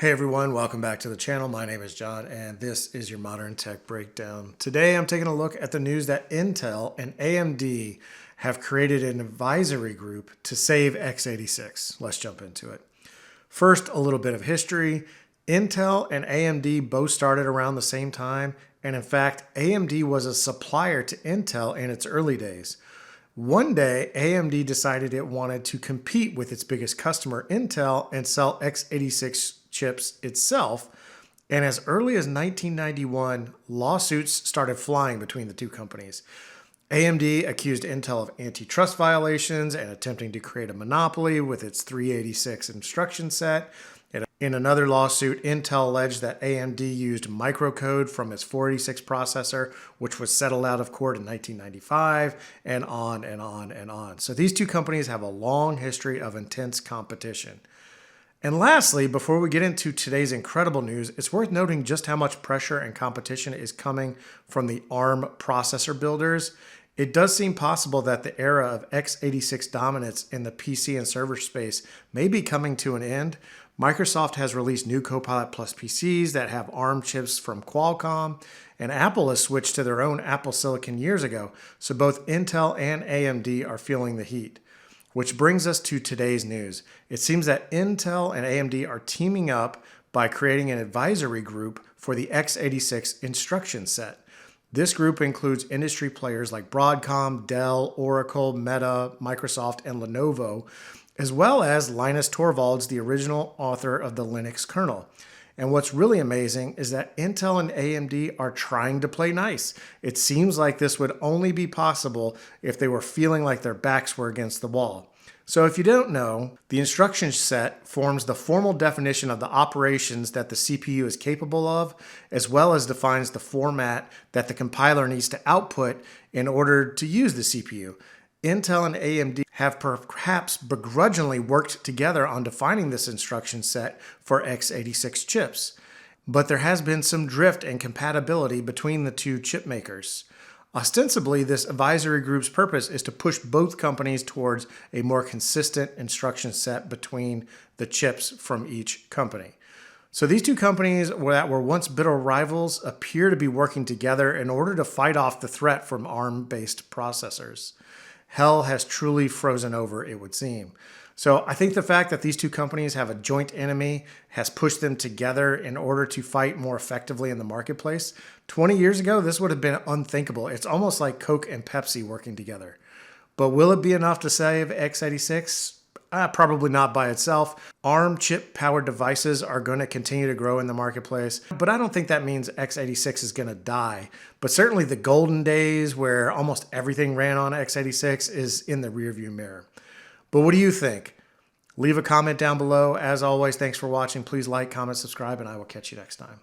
Hey everyone, welcome back to the channel. My name is John and this is your Modern Tech Breakdown. Today I'm taking a look at the news that Intel and AMD have created an advisory group to save x86. Let's jump into it. First, a little bit of history. Intel and AMD both started around the same time, and in fact, AMD was a supplier to Intel in its early days. One day, AMD decided it wanted to compete with its biggest customer, Intel, and sell x86 chips itself. And as early as 1991, lawsuits started flying between the two companies. AMD accused Intel of antitrust violations and attempting to create a monopoly with its 386 instruction set. In another lawsuit, Intel alleged that AMD used microcode from its 486 processor, which was settled out of court in 1995, and on and on and on. So these two companies have a long history of intense competition. And lastly, before we get into today's incredible news, it's worth noting just how much pressure and competition is coming from the ARM processor builders. It does seem possible that the era of x86 dominance in the PC and server space may be coming to an end. Microsoft has released new Copilot Plus PCs that have ARM chips from Qualcomm, and Apple has switched to their own Apple Silicon years ago, so both Intel and AMD are feeling the heat. Which brings us to today's news. It seems that Intel and AMD are teaming up by creating an advisory group for the x86 instruction set. This group includes industry players like Broadcom, Dell, Oracle, Meta, Microsoft, and Lenovo, as well as Linus Torvalds, the original author of the Linux kernel. And what's really amazing is that Intel and AMD are trying to play nice. It seems like this would only be possible if they were feeling like their backs were against the wall. So if you don't know, the instruction set forms the formal definition of the operations that the CPU is capable of, as well as defines the format that the compiler needs to output in order to use the CPU. Intel and AMD have perhaps begrudgingly worked together on defining this instruction set for x86 chips. But there has been some drift and compatibility between the two chip makers. Ostensibly, this advisory group's purpose is to push both companies towards a more consistent instruction set between the chips from each company. So these two companies that were once bitter rivals appear to be working together in order to fight off the threat from ARM-based processors. Hell has truly frozen over, it would seem. So I think the fact that these two companies have a joint enemy has pushed them together in order to fight more effectively in the marketplace. 20 years ago, this would have been unthinkable. It's almost like Coke and Pepsi working together. But will it be enough to save x86? Probably not by itself. ARM chip-powered devices are going to continue to grow in the marketplace, but I don't think that means x86 is going to die. But certainly the golden days where almost everything ran on x86 is in the rearview mirror. But what do you think? Leave a comment down below. As always, thanks for watching. Please like, comment, subscribe, and I will catch you next time.